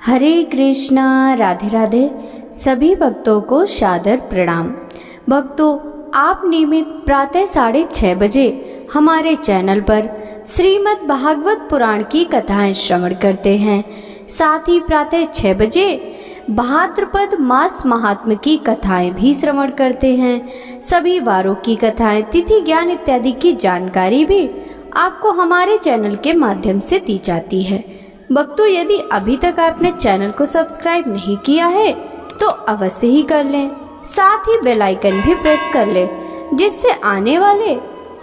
हरे कृष्णा, राधे राधे। सभी भक्तों को सादर प्रणाम। भक्तों, आप नियमित प्रातः 6:30 बजे हमारे चैनल पर श्रीमद् भागवत पुराण की कथाएं श्रवण करते हैं। साथ ही प्रातः 6 बजे भाद्रपद मास महात्म्य की कथाएं भी श्रवण करते हैं। सभी वारों की कथाएं, तिथि ज्ञान इत्यादि की जानकारी भी आपको हमारे चैनल के माध्यम से दी जाती है। भक्तों, यदि अभी तक आपने चैनल को सब्सक्राइब नहीं किया है तो अवश्य ही कर लें। साथ ही बेल आइकन भी प्रेस कर लें, जिससे आने वाले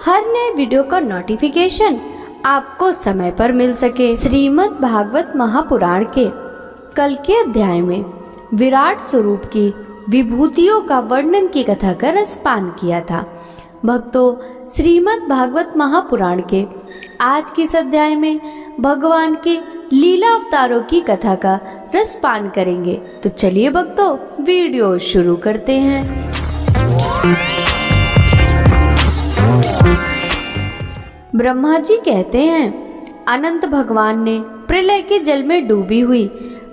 हर नए वीडियो का नोटिफिकेशन आपको समय पर मिल सके। श्रीमद् भागवत महापुराण के कल के अध्याय में विराट स्वरूप की विभूतियों का वर्णन की कथा का रसपान किया था। भक्तों, श्रीमद् भागवत महापुराण के आज के इस अध्याय में भगवान के लीला अवतारों की कथा का रसपान करेंगे। तो चलिए भक्तों, वीडियो शुरू करते हैं। ब्रह्मा जी कहते हैं, अनंत भगवान ने प्रलय के जल में डूबी हुई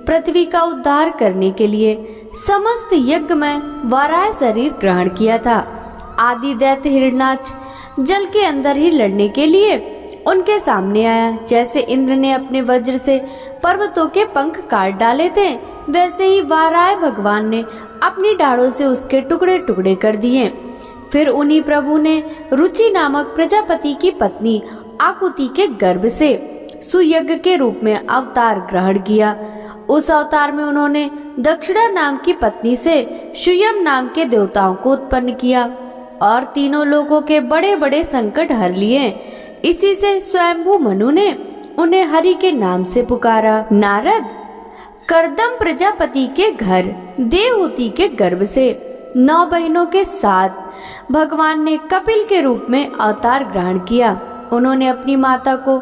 पृथ्वी का उद्धार करने के लिए समस्त यज्ञ में वराह शरीर ग्रहण किया था। आदि दैत्य हिरण्याक्ष जल के अंदर ही लड़ने के लिए उनके सामने आया। जैसे इंद्र ने अपने वज्र से पर्वतों के पंख काट डाले थे, वैसे ही वाराह भगवान ने अपनी डाढ़ों से उसके टुकड़े टुकड़े कर दिए। फिर उन्हीं प्रभु ने रुचि नामक प्रजापति की पत्नी आकुति के गर्भ से सुयज्ञ के रूप में अवतार ग्रहण किया। उस अवतार में उन्होंने दक्षिणा नाम की पत्नी से सुयम नाम के देवताओं को उत्पन्न किया और तीनों लोगों के बड़े बड़े संकट हर लिए। इसी से स्वयंभू मनु ने उन्हें हरि के नाम से पुकारा। नारद करदम प्रजापति के घर देवहूति के गर्भ से 9 बहनों के साथ भगवान ने कपिल के रूप में अवतार ग्रहण किया। उन्होंने अपनी माता को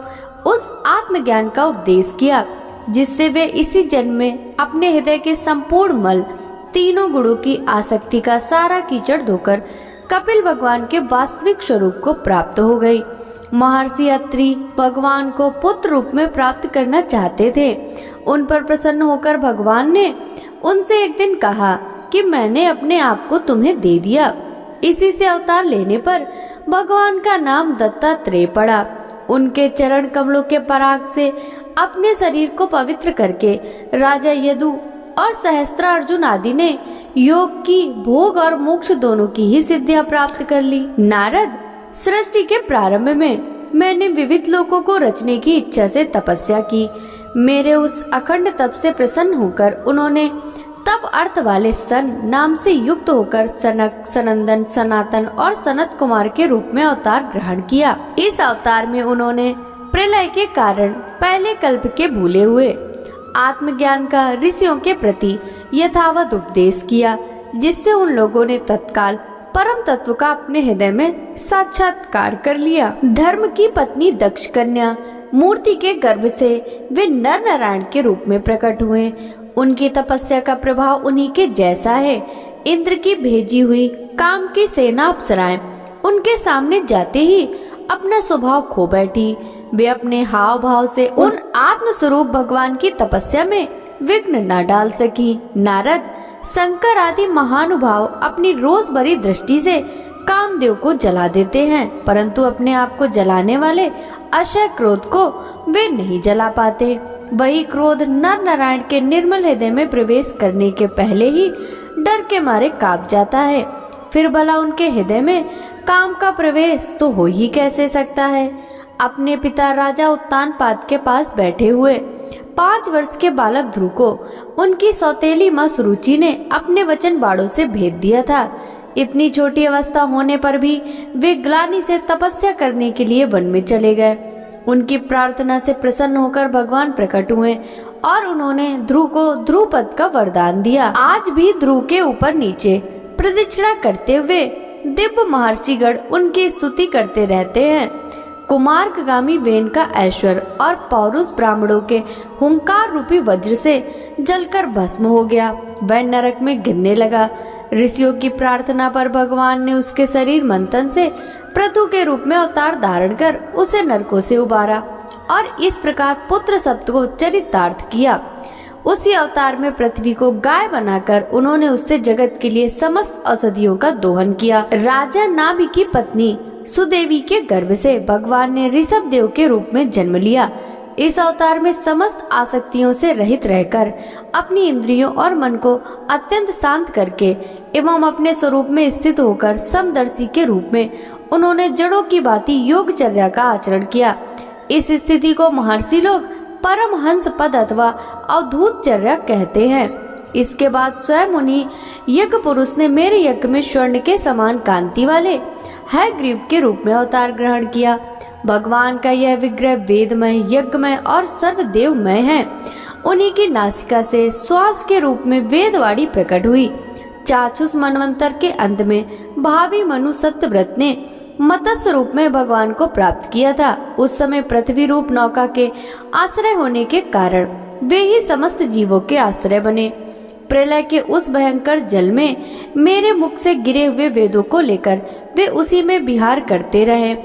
उस आत्मज्ञान का उपदेश किया, जिससे वे इसी जन्म में अपने हृदय के संपूर्ण मल, तीनों गुणों की आसक्ति का सारा कीचड़ धोकर कपिल भगवान के वास्तविक स्वरूप को प्राप्त हो गई। महर्षि अत्रि भगवान को पुत्र रूप में प्राप्त करना चाहते थे। उन पर प्रसन्न होकर भगवान ने उनसे एक दिन कहा कि मैंने अपने आप को तुम्हें दे दिया। इसी से अवतार लेने पर भगवान का नाम दत्तात्रेय पड़ा। उनके चरण कमलों के पराग से अपने शरीर को पवित्र करके राजा यदु और सहस्त्रार्जुन आदि ने योग की, भोग और मोक्ष दोनों की ही सिद्धियां प्राप्त कर ली। नारद, सृष्टि के प्रारंभ में मैंने विविध लोकों को रचने की इच्छा से तपस्या की। मेरे उस अखंड तप से प्रसन्न होकर उन्होंने तप अर्थ वाले सन नाम से युक्त होकर सनक, सनंदन, सनातन और सनत कुमार के रूप में अवतार ग्रहण किया। इस अवतार में उन्होंने प्रलय के कारण पहले कल्प के भूले हुए आत्मज्ञान का ऋषियों के प्रति यथावत उपदेश किया, जिससे उन लोगों ने तत्काल परम तत्व का अपने हृदय में साक्षात्कार कर लिया। धर्म की पत्नी दक्ष कन्या मूर्ति के गर्भ से वे नर नारायण के रूप में प्रकट हुए। उनकी तपस्या का प्रभाव उन्हीं के जैसा है। इंद्र की भेजी हुई काम की सेना अप्सराएं उनके सामने जाते ही अपना स्वभाव खो बैठी। वे अपने हाव भाव से उन आत्म स्वरूप भगवान की तपस्या में विघ्न न डाल सकी। नारद, शंकर आदि महानुभाव अपनी रोज भरी दृष्टि से कामदेव को जला देते हैं, परंतु अपने आप को जलाने वाले अक्षय क्रोध को वे नहीं जला पाते। वही क्रोध नर नारायण के निर्मल हृदय में प्रवेश करने के पहले ही डर के मारे कांप जाता है। फिर भला उनके हृदय में काम का प्रवेश तो हो ही कैसे सकता है। अपने पिता राजा उत्तानपाद के पास बैठे हुए 5 वर्ष के बालक ध्रुव को उनकी सौतेली माँ सुरुचि ने अपने वचन बाणों से भेद दिया था। इतनी छोटी अवस्था होने पर भी वे ग्लानि से तपस्या करने के लिए वन में चले गए। उनकी प्रार्थना से प्रसन्न होकर भगवान प्रकट हुए और उन्होंने ध्रुव को ध्रुव पद का वरदान दिया। आज भी ध्रुव के ऊपर नीचे प्रदक्षिणा करते हुए दिव्य महर्षिगण उनकी स्तुति करते रहते हैं। कुमार्कगामी वेन का ऐश्वर्य और पौरुष ब्राह्मणों के हुंकार रूपी वज्र से जलकर भस्म हो गया। वह नरक में गिरने लगा। ऋषियों की प्रार्थना पर भगवान ने उसके शरीर मंथन से पृथु के रूप में अवतार धारण कर उसे नरकों से उबारा और इस प्रकार पुत्र शब्द को चरितार्थ किया। उसी अवतार में पृथ्वी को गाय बनाकर उन्होंने उससे जगत के लिए समस्त औषधियों का दोहन किया। राजा नाभि की पत्नी सुदेवी के गर्भ से भगवान ने ऋषभ देव के रूप में जन्म लिया। इस अवतार में समस्त आसक्तियों से रहित रहकर अपनी इंद्रियों और मन को अत्यंत शांत करके एवं अपने स्वरूप में स्थित होकर समदर्शी के रूप में उन्होंने जड़ों की भांति योगचर्या का आचरण किया। इस स्थिति को महर्षि लोग परमहंस पद अथवा अवधूतचर्या कहते हैं। इसके बाद स्वयं उन्हीं यज्ञ पुरुष ने मेरे यज्ञ में स्वर्ण के समान कांति वाले हयग्रीव के रूप में अवतार ग्रहण किया। भगवान का यह विग्रह वेदमय, यज्ञमय और सर्वदेवमय है। उन्हीं की नासिका से श्वास के रूप में वेदवाणी प्रकट हुई। चाक्षुष मनवंतर के अंत में भावी मनु सत्यव्रत ने मत्स्य रूप में भगवान को प्राप्त किया था। उस समय पृथ्वी रूप नौका के आश्रय होने के कारण वे ही समस्त जीवों के आश्रय बने। प्रलय के उस भयंकर जल में मेरे मुख से गिरे हुए वेदों को लेकर वे उसी में विहार करते रहे।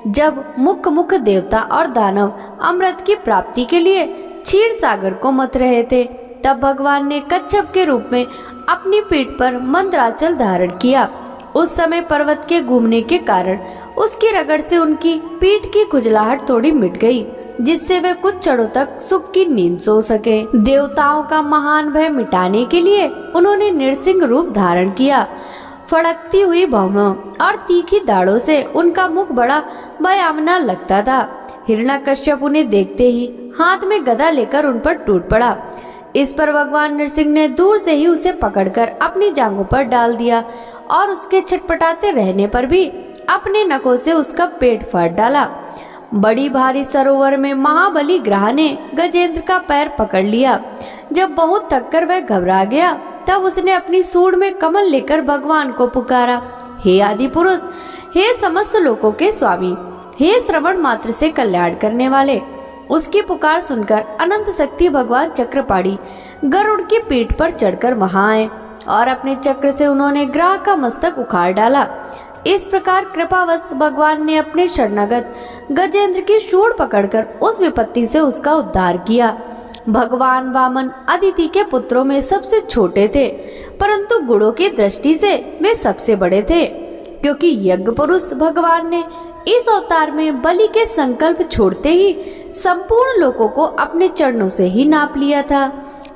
जब मुख देवता और दानव अमृत की प्राप्ति के लिए क्षीर सागर को मथ रहे थे, तब भगवान ने कच्छप के रूप में अपनी पीठ पर मंदराचल धारण किया। उस समय पर्वत के घूमने के कारण उसकी रगड़ से उनकी पीठ की खुजलाहट थोड़ी मिट गई, जिससे वे कुछ क्षणों तक सुख की नींद सो सके। देवताओं का महान भय मिटाने के लिए उन्होंने नृसिंह रूप धारण किया। फड़कती हुई भौहों और तीखी दाढ़ों से उनका मुख बड़ा भयावना लगता था। हिरण्याकश्यप उन्हें देखते ही हाथ में गदा लेकर उन पर टूट पड़ा। इस पर भगवान नृसिंह ने दूर से ही उसे पकड़कर अपनी जांघों पर डाल दिया और उसके छटपटाते रहने पर भी अपने नखों से उसका पेट फाड़ डाला। बड़ी भारी सरोवर में महाबली ग्रह ने गजेंद्र का पैर पकड़ लिया। जब बहुत थककर वह घबरा गया, तब उसने अपनी सूंड में कमल लेकर भगवान को पुकारा, हे आदि पुरुष, हे समस्त लोकों के स्वामी, हे श्रवण मात्र से कल्याण करने वाले। उसकी पुकार सुनकर अनंत शक्ति भगवान चक्रपाणी गरुड़ की पीठ पर चढ़कर वहां आए और अपने चक्र से उन्होंने ग्रह का मस्तक उखाड़ डाला। इस प्रकार कृपावश भगवान ने अपने शरणागत गजेंद्र की सूंड पकड़कर उस विपत्ति से उसका उद्धार किया। भगवान वामन अदिति के पुत्रों में सबसे छोटे थे, परंतु गुणों की दृष्टि से वे सबसे बड़े थे, क्योंकि यज्ञ पुरुष भगवान ने इस अवतार में बलि के संकल्प छोड़ते ही संपूर्ण लोकों को अपने चरणों से ही नाप लिया था।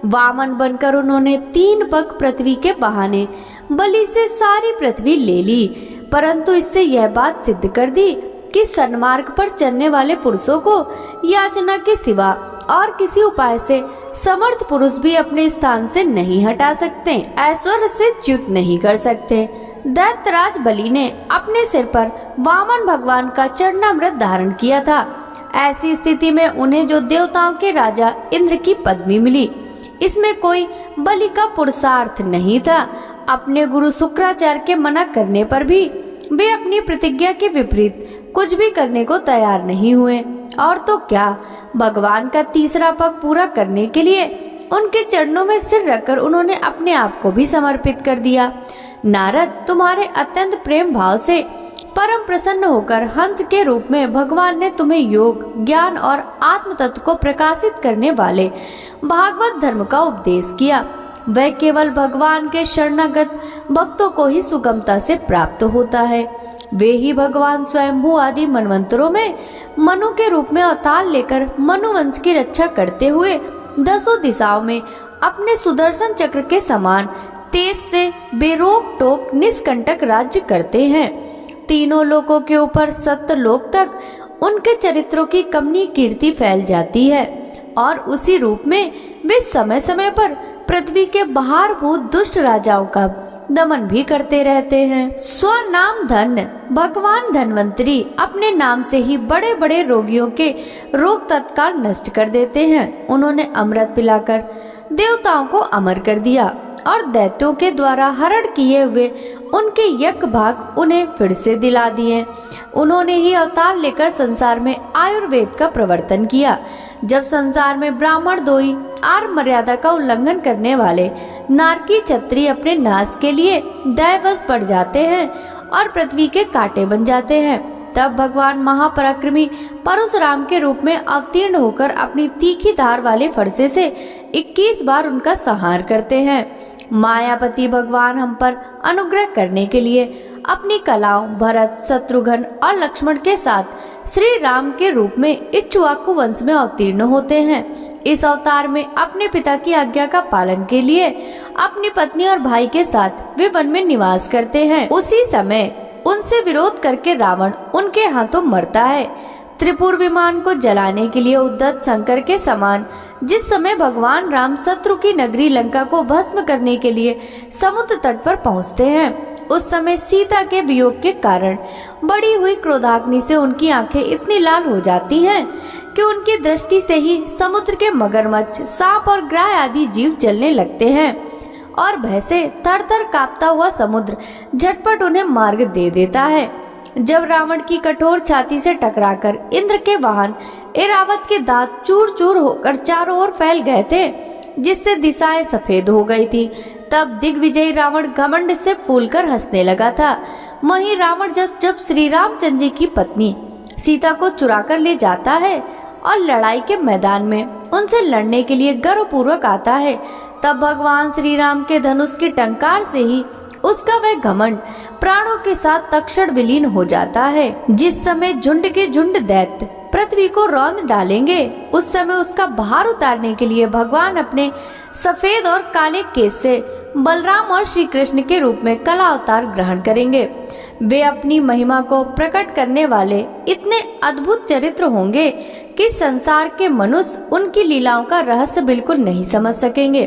वामन बनकर उन्होंने 3 पग पृथ्वी के बहाने बलि से सारी पृथ्वी ले ली, परंतु इससे यह बात सिद्ध कर दी कि सन्मार्ग पर चलने वाले पुरुषों को याचना के सिवा और किसी उपाय से समर्थ पुरुष भी अपने स्थान से नहीं हटा सकते, ऐश्वर्य से च्युत नहीं कर सकते। दैत्यराज बलि ने अपने सिर पर वामन भगवान का चरणामृत धारण किया था। ऐसी स्थिति में उन्हें जो देवताओं के राजा इंद्र की पदवी मिली, इसमें कोई बलि का पुरुषार्थ नहीं था। अपने गुरु शुक्राचार्य के मना करने पर भी वे अपनी प्रतिज्ञा के विपरीत कुछ भी करने को तैयार नहीं हुए। और तो क्या, भगवान का तीसरा पग पूरा करने के लिए उनके चरणों में सिर रखकर उन्होंने अपने आप को भी समर्पित कर दिया। नारद, तुम्हारे अत्यंत प्रेम भाव से परम प्रसन्न होकर हंस के रूप में भगवान ने तुम्हें योग, ज्ञान और आत्म तत्व को प्रकाशित करने वाले भागवत धर्म का उपदेश किया। वह केवल भगवान के शरणागत भक्तों को ही सुगमता से प्राप्त होता है। वे ही भगवान स्वयंभू आदि मनवंतरों में मनु के रूप में अवतार लेकर मनुवंश की रक्षा करते हुए 10 दिशाओं में अपने सुदर्शन चक्र के समान तेज से बेरोक टोक निष्कंटक राज्य करते हैं। तीनों लोकों के ऊपर 7 लोक तक उनके चरित्रों की कमनीय कीर्ति फैल जाती है और उसी रूप में वे समय समय पर पृथ्वी के बहारभूत दुष्ट राजाओं का दमन भी करते रहते हैं। स्वनाम धन्य भगवान धन्वंतरी अपने नाम से ही बड़े बड़े रोगियों के रोग तत्काल नष्ट कर देते हैं। उन्होंने अमृत पिलाकर देवताओं को अमर कर दिया और दैत्यों के द्वारा हरण किए हुए उनके यज्ञ भाग उन्हें फिर से दिला दिए। उन्होंने ही अवतार लेकर संसार में आयुर्वेद का प्रवर्तन किया। जब संसार में ब्राह्मण दोई आर मर्यादा का उल्लंघन करने वाले नारकी क्षत्रिय अपने नाश के लिए दैवश बढ़ जाते हैं और पृथ्वी के कांटे बन जाते हैं, तब भगवान महापराक्रमी परशुराम के रूप में अवतीर्ण होकर अपनी तीखी धार वाले फरसे से 21 बार उनका संहार करते हैं। मायापति भगवान हम पर अनुग्रह करने के लिए अपनी कलाओं भरत, शत्रुघ्न और लक्ष्मण के साथ श्री राम के रूप में इक्ष्वाकु वंश में अवतीर्ण होते हैं। इस अवतार में अपने पिता की आज्ञा का पालन के लिए अपनी पत्नी और भाई के साथ वे वन में निवास करते हैं। उसी समय उनसे विरोध करके रावण उनके हाथों मरता है। त्रिपुर विमान को जलाने के लिए उद्यत शंकर के समान जिस समय भगवान राम शत्रु की नगरी लंका को भस्म करने के लिए समुद्र तट पर पहुंचते हैं, उस समय सीता के वियोग के कारण बढ़ी हुई क्रोधाग्नि से उनकी आंखें इतनी लाल हो जाती हैं कि उनकी दृष्टि से ही समुद्र के मगरमच्छ, सांप और ग्राह आदि जीव जलने लगते हैं और भय से थर थर कांपता हुआ समुद्र झटपट उन्हें मार्ग दे देता है। जब रावण की कठोर छाती से टकराकर इंद्र के वाहन ऐरावत के दांत चूर चूर होकर चारों ओर फैल गए थे, जिससे दिशाएं सफेद हो गई थी, तब दिग्विजयी रावण घमंड से फूलकर हंसने लगा था। वहीं रावण जब श्री रामचंद्र जी की पत्नी सीता को चुरा कर ले जाता है और लड़ाई के मैदान में उनसे लड़ने के लिए गर्वपूर्वक आता है, तब भगवान श्री राम के धनुष की टंकार से ही उसका वह घमंड प्राणों के साथ तक्षण विलीन हो जाता है। जिस समय झुंड के झुंड दैत्य पृथ्वी को रौंद डालेंगे, उस समय उसका भार उतारने के लिए भगवान अपने सफेद और काले केस से बलराम और श्री कृष्ण के रूप में कला अवतार ग्रहण करेंगे। वे अपनी महिमा को प्रकट करने वाले इतने अद्भुत चरित्र होंगे कि संसार के मनुष्य उनकी लीलाओं का रहस्य बिल्कुल नहीं समझ सकेंगे।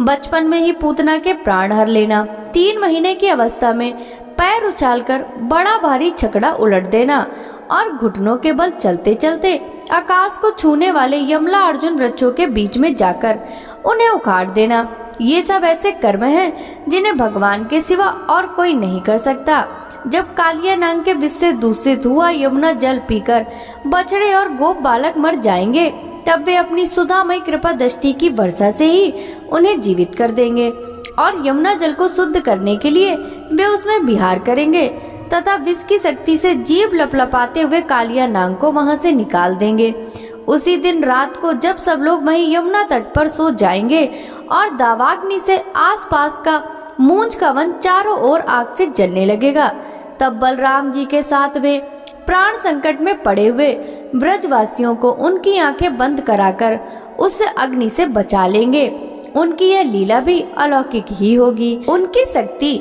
बचपन में ही पूतना के प्राण हर लेना, 3 महीने की अवस्था में पैर उछालकर बड़ा भारी छकड़ा उलट देना और घुटनों के बल चलते चलते आकाश को छूने वाले यमला अर्जुन वृक्षों के बीच में जाकर उन्हें उखाड़ देना, ये सब ऐसे कर्म हैं जिन्हें भगवान के सिवा और कोई नहीं कर सकता। जब कालिया नाग के विष से दूषित हुआ यमुना जल पीकर बछड़े और गोप बालक मर जाएंगे, तब वे अपनी सुधामयी कृपा दृष्टि की वर्षा से ही उन्हें जीवित कर देंगे और यमुना जल को शुद्ध करने के लिए वे उसमें विहार करेंगे तथा विष की शक्ति से जीभ लपलपाते हुए कालिया नाग को वहां से निकाल देंगे। उसी दिन रात को जब सब लोग वहीं यमुना तट पर सो जाएंगे और दावाग्नि से आसपास का मूंज का वन चारों ओर आग से जलने लगेगा, तब बलराम जी के साथ वे प्राण संकट में पड़े हुए ब्रजवासियों को उनकी आंखें बंद कराकर उस अग्नि से बचा लेंगे। उनकी यह लीला भी अलौकिक ही होगी। उनकी शक्ति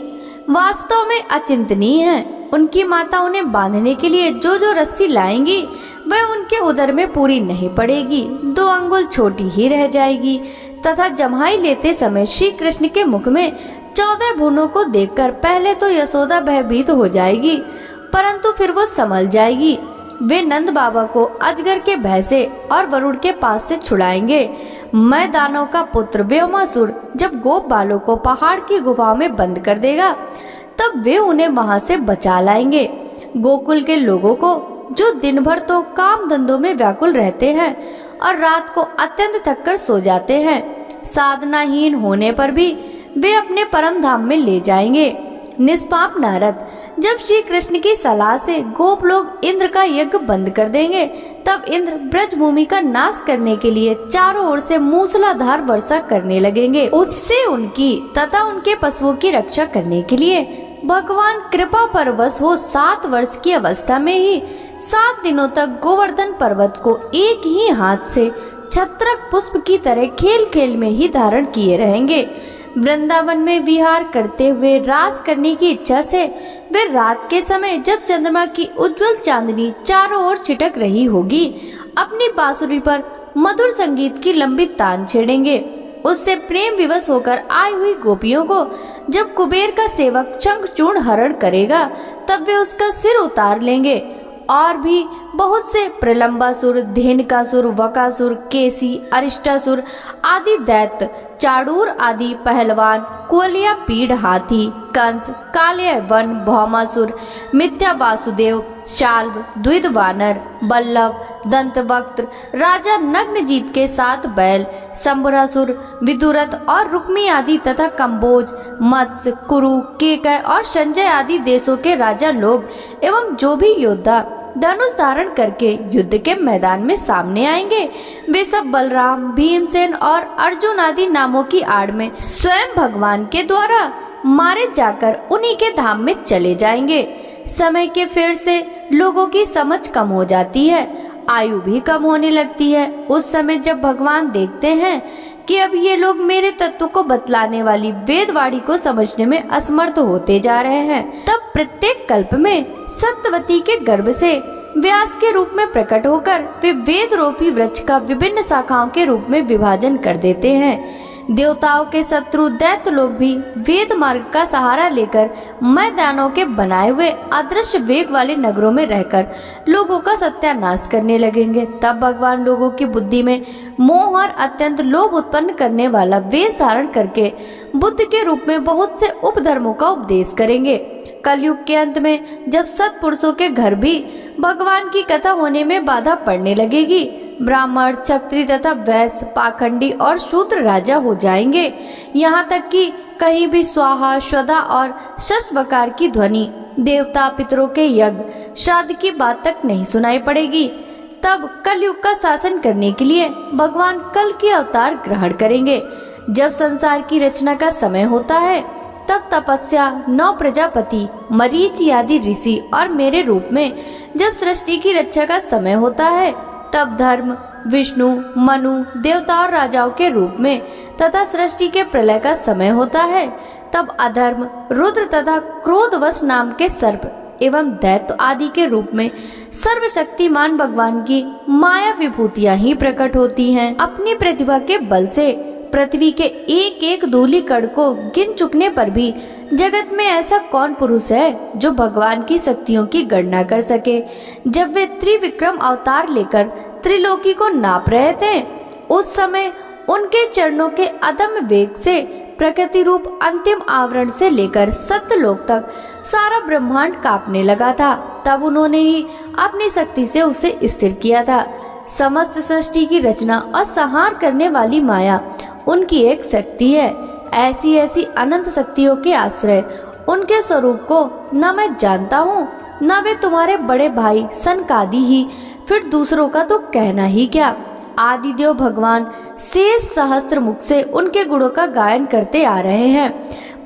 वास्तव में अचिंतनीय है। उनकी माता उन्हें बांधने के लिए जो जो रस्सी लाएंगी वह उनके उदर में पूरी नहीं पड़ेगी, 2 अंगुल छोटी ही रह जाएगी तथा जम्हाई लेते समय श्री कृष्ण के मुख में 14 भुवनों को देखकर पहले तो यशोदा भयभीत हो जाएगी, परंतु फिर वो संभल जाएगी। वे नंद बाबा को अजगर के भय से और वरुण के पास से छुड़ाएंगे। मैं दानव का पुत्र व्योमासुर जब गोप बालों को पहाड़ की गुफा में बंद कर देगा, तब वे उन्हें वहां से बचा लाएंगे। गोकुल के लोगों को जो दिन भर तो काम धंधों में व्याकुल रहते हैं और रात को अत्यंत थककर सो जाते हैं, साधनाहीन होने पर भी वे अपने परम धाम में ले जाएंगे। निष्पाप नारद जब श्री कृष्ण की सलाह से गोप लोग इंद्र का यज्ञ बंद कर देंगे, तब इंद्र ब्रज भूमि का नाश करने के लिए चारों ओर से मूसलाधार वर्षा करने लगेंगे। उससे उनकी तथा उनके पशुओं की रक्षा करने के लिए भगवान कृपा परवश हो 7 वर्ष की अवस्था में ही 7 दिनों तक गोवर्धन पर्वत को एक ही हाथ से छत्रक पुष्प की तरह खेल खेल में ही धारण किए रहेंगे। वृंदावन में विहार करते हुए रास करने की इच्छा से वे रात के समय जब चंद्रमा की उज्जवल चांदनी चारों ओर छिटक रही होगी, अपनी बांसुरी पर मधुर संगीत की लंबी तान छेड़ेंगे। उससे प्रेम विवश होकर आई हुई गोपियों को जब कुबेर का सेवक शंखचूर्ण हरण करेगा, तब वे उसका सिर उतार लेंगे। और भी बहुत से प्रलंबासुर, धेनुकासुर, वकासुर, केसी, अरिष्टासुर आदि दैत्य, चाडूर आदि पहलवान, कुलिया पीढ़ हाथी, कंस, काले वन, भौमासुर, मिथ्या वासुदेव, शाल्व, द्विध वानर, बल्लभ, दंतवक्त्र, राजा नग्नजीत के 7 बैल, शंभरासुर, विदुरथ और रुक्मी आदि तथा कंबोज, मत्स्य, कुरु, केकय और संजय आदि देशों के राजा लोग एवं जो भी योद्धा धनुष धारण करके युद्ध के मैदान में सामने आएंगे। वे सब बलराम, भीमसेन और अर्जुन आदि नामों की आड़ में स्वयं भगवान के द्वारा मारे जाकर उन्हीं के धाम में चले जाएंगे। समय के फेर से लोगों की समझ कम हो जाती है, आयु भी कम होने लगती है। उस समय जब भगवान देखते हैं कि अब ये लोग मेरे तत्व को बतलाने वाली वेदवाणी को समझने में असमर्थ होते जा रहे हैं, तब प्रत्येक कल्प में सत्यवती के गर्भ से व्यास के रूप में प्रकट होकर वे वेद रूपी वृक्ष का विभिन्न शाखाओं के रूप में विभाजन कर देते हैं। देवताओं के शत्रु दैत्य लोग भी वेद मार्ग का सहारा लेकर मैदानों के बनाए हुए अदृश्य वेग वाले नगरों में रहकर लोगों का सत्यानाश करने लगेंगे। तब भगवान लोगों की बुद्धि में मोह और अत्यंत लोभ उत्पन्न करने वाला वेश धारण करके बुद्ध के रूप में बहुत से उपधर्मों का उपदेश करेंगे। कलयुग के अंत में जब सत्पुरुषों के घर भी भगवान की कथा होने में बाधा पड़ने लगेगी, ब्राह्मण, क्षत्रिय तथा वैश्य, पाखंडी और शूद्र राजा हो जाएंगे। यहाँ तक कि कहीं भी स्वाहा, स्वधा और षष्ठवकार की ध्वनि देवता पितरों के यज्ञ श्राद्ध की बात तक नहीं सुनाई पड़ेगी। तब कलयुग का शासन करने के लिए भगवान कल के अवतार ग्रहण करेंगे। जब संसार की रचना का समय होता है तब तपस्या, 9 प्रजापति, मरीचि आदि ऋषि और मेरे रूप में जब सृष्टि की रक्षा का समय होता है तब धर्म, विष्णु, मनु, देवता और राजाओं के रूप में तथा सृष्टि के प्रलय का समय होता है तब अधर्म, रुद्र तथा क्रोधवश नाम के सर्प एवं दैत्य आदि के रूप में सर्वशक्तिमान भगवान की माया विभूतियां ही प्रकट होती हैं। अपनी प्रतिभा के बल से पृथ्वी के एक एक धूलि कण को गिन चुकने पर भी जगत में ऐसा कौन पुरुष है जो भगवान की शक्तियों की गणना कर सके। जब वे त्रिविक्रम अवतार लेकर त्रिलोकी को नाप रहे थे, उस समय उनके चरणों के अदम्य वेग से प्रकृति रूप अंतिम आवरण से लेकर सत्यलोक तक सारा ब्रह्मांड कांपने लगा था। तब उन्होंने ही अपनी शक्ति से उसे स्थिर किया था। समस्त सृष्टि की रचना और संहार करने वाली माया उनकी एक शक्ति है। ऐसी ऐसी अनंत शक्तियों के आश्रय उनके स्वरूप को न मैं जानता हूँ, न वे तुम्हारे बड़े भाई सनकादि ही, फिर दूसरों का तो कहना ही क्या। आदिदेव भगवान शेष सहस्त्र मुख से उनके गुणों का गायन करते आ रहे हैं,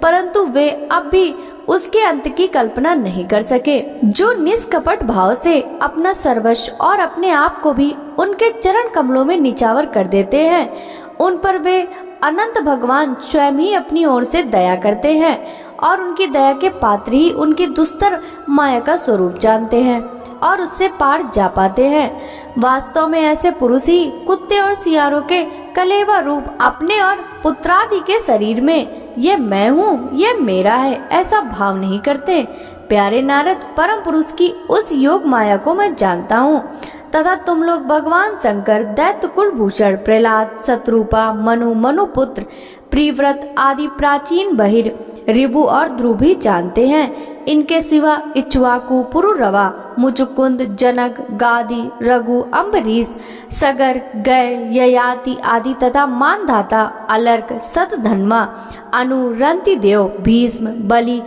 परंतु वे अब भी उसके अंत की कल्पना नहीं कर सके। जो निष्कपट भाव से अपना सर्वस्व और अपने आप को भी उनके चरण कमलों में निछावर कर देते हैं, उन पर वे अनंत भगवान स्वयं ही अपनी ओर से दया करते हैं और उनकी दया के पात्र ही उनकी दुस्तर माया का स्वरूप जानते हैं और उससे पार जा पाते हैं। वास्तव में ऐसे पुरुष ही कुत्ते और सियारों के कलेवा रूप अपने और पुत्रादि के शरीर में ये मैं हूँ, ये मेरा है, ऐसा भाव नहीं करते। प्यारे नारद, परम पुरुष की उस योग माया को मैं जानता हूँ तथा तुम लोग भगवान शंकर, दैत्य कुलभूषण, प्रहलाद, शत्रुपा, मनुपुत्र, प्रिव्रत आदि प्राचीन बहिर, ऋभु और ध्रुव भी जानते हैं। इनके सिवा इक्ष्वाकु, पुरुरवा, मुचुकुंद, जनक, गादी, रघु, अम्बरीश, सगर, गय, ययाति आदि तथा मानधाता, अलर्क, सतधन्मा, अनु, रंतिदेव, भीष्म, बलि,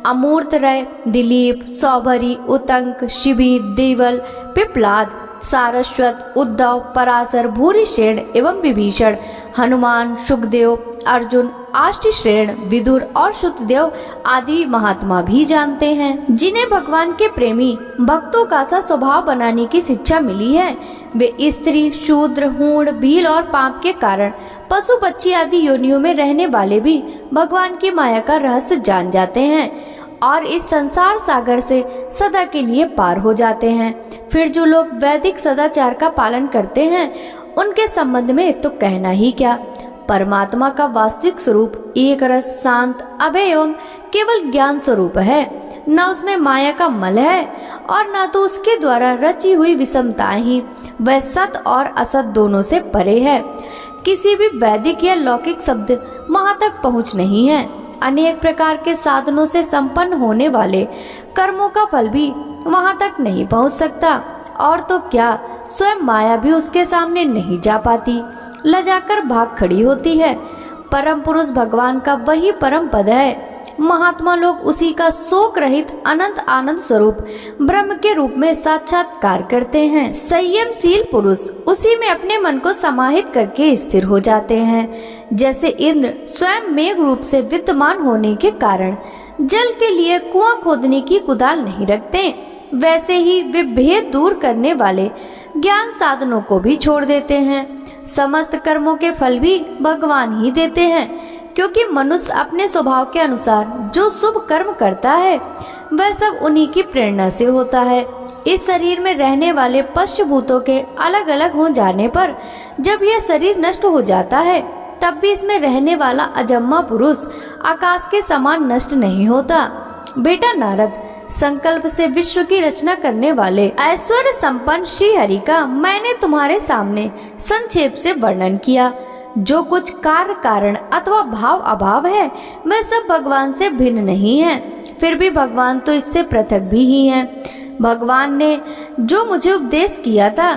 अमूर्तरय, दिलीप, सौभरी, उतंक, शिबी, देवल, पिपलाद, सारस्वत, उद्धव, पराशर, भूरिश्रेण एवं विभीषण, हनुमान, सुखदेव, अर्जुन, आष्टिश्रेण, विदुर और शुतदेव आदि महात्मा भी जानते हैं। जिन्हें भगवान के प्रेमी भक्तों का सा स्वभाव बनाने की शिक्षा मिली है, वे स्त्री, शूद्र, हूण, भील और पाप के कारण पशु पक्षी आदि योनियों में रहने वाले भी भगवान की माया का रहस्य जान जाते हैं और इस संसार सागर से सदा के लिए पार हो जाते हैं। फिर जो लोग वैदिक सदाचार का पालन करते हैं, उनके संबंध में तो कहना ही क्या। परमात्मा का वास्तविक स्वरूप एक रस, शांत, अभय एवं केवल ज्ञान स्वरूप है। न उसमें माया का मल है और न तो उसके द्वारा रची हुई विषमताएं ही। वह सत और असत दोनों से परे है। किसी भी वैदिक या लौकिक शब्द वहां तक पहुंच नहीं है। अनेक प्रकार के साधनों से संपन्न होने वाले कर्मों का फल भी वहां तक नहीं पहुंच सकता, और तो क्या स्वयं माया भी उसके सामने नहीं जा पाती, लजाकर भाग खड़ी होती है। परम पुरुष भगवान का वही परम पद है। महात्मा लोग उसी का शोक रहित अनंत आनंद स्वरूप ब्रह्म के रूप में साक्षात्कार करते हैं। संयमशील पुरुष उसी में अपने मन को समाहित करके स्थिर हो जाते हैं। जैसे इंद्र स्वयं मेघ रूप से विद्यमान होने के कारण जल के लिए कुआं खोदने की कुदाल नहीं रखते, वैसे ही वे भेद दूर करने वाले ज्ञान साधनों को भी छोड़ देते हैं। समस्त कर्मों के फल भी भगवान ही देते हैं, क्योंकि मनुष्य अपने स्वभाव के अनुसार जो शुभ कर्म करता है वह सब उन्हीं की प्रेरणा से होता है। इस शरीर में रहने वाले पंचभूतों के अलग अलग हो जाने पर जब यह शरीर नष्ट हो जाता है तब भी इसमें रहने वाला अजन्मा पुरुष आकाश के समान नष्ट नहीं होता। बेटा नारद, संकल्प से विश्व की रचना करने वाले ऐश्वर्य संपन्न श्री हरि का मैंने तुम्हारे सामने संक्षेप से वर्णन किया। जो कुछ कार्य कारण अथवा भाव अभाव है वह सब भगवान से भिन्न नहीं है, फिर भी भगवान तो इससे पृथक भी ही है। भगवान ने जो मुझे उपदेश किया था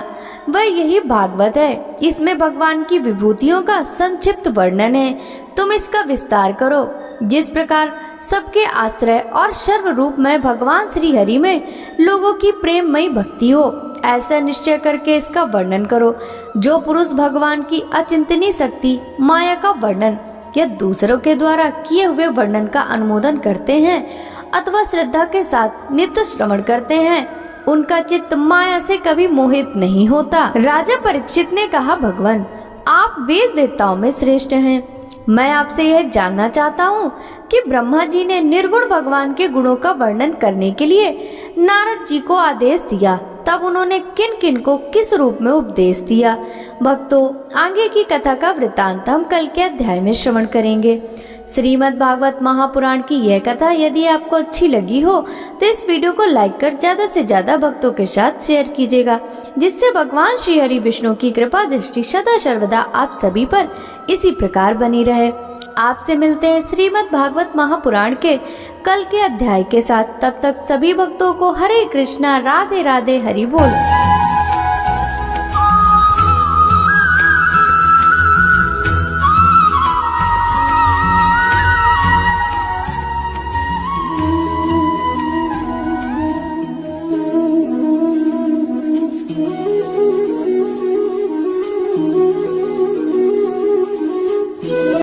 वह यही भागवत है। इसमें भगवान की विभूतियों का संक्षिप्त वर्णन है, तुम इसका विस्तार करो। जिस प्रकार सबके आश्रय और सर्व रूप में भगवान श्री हरि में लोगों की प्रेममयी भक्ति हो, ऐसा निश्चय करके इसका वर्णन करो। जो पुरुष भगवान की अचिंतनीय शक्ति माया का वर्णन या दूसरों के द्वारा किए हुए वर्णन का अनुमोदन करते हैं अथवा श्रद्धा के साथ नित्य श्रवण करते हैं, उनका चित्त माया से कभी मोहित नहीं होता। राजा परीक्षित ने कहा, भगवान आप वेद वेत्ताओं में श्रेष्ठ हैं। मैं आपसे यह जानना चाहता हूँ कि ब्रह्मा जी ने निर्गुण भगवान के गुणों का वर्णन करने के लिए नारद जी को आदेश दिया, तब उन्होंने किन किन को किस रूप में उपदेश दिया। भक्तों, आगे की कथा का वृतांत हम कल के अध्याय में श्रवण करेंगे। श्रीमद् भागवत महापुराण की यह कथा यदि आपको अच्छी लगी हो तो इस वीडियो को लाइक कर ज्यादा से ज्यादा भक्तों के साथ शेयर कीजिएगा, जिससे भगवान श्री हरि विष्णु की कृपा दृष्टि सदा सर्वदा आप सभी पर इसी प्रकार बनी रहे। आपसे मिलते हैं श्रीमद् भागवत महापुराण के कल के अध्याय के साथ। तब तक सभी भक्तों को हरे कृष्णा, राधे राधे, हरि बोल।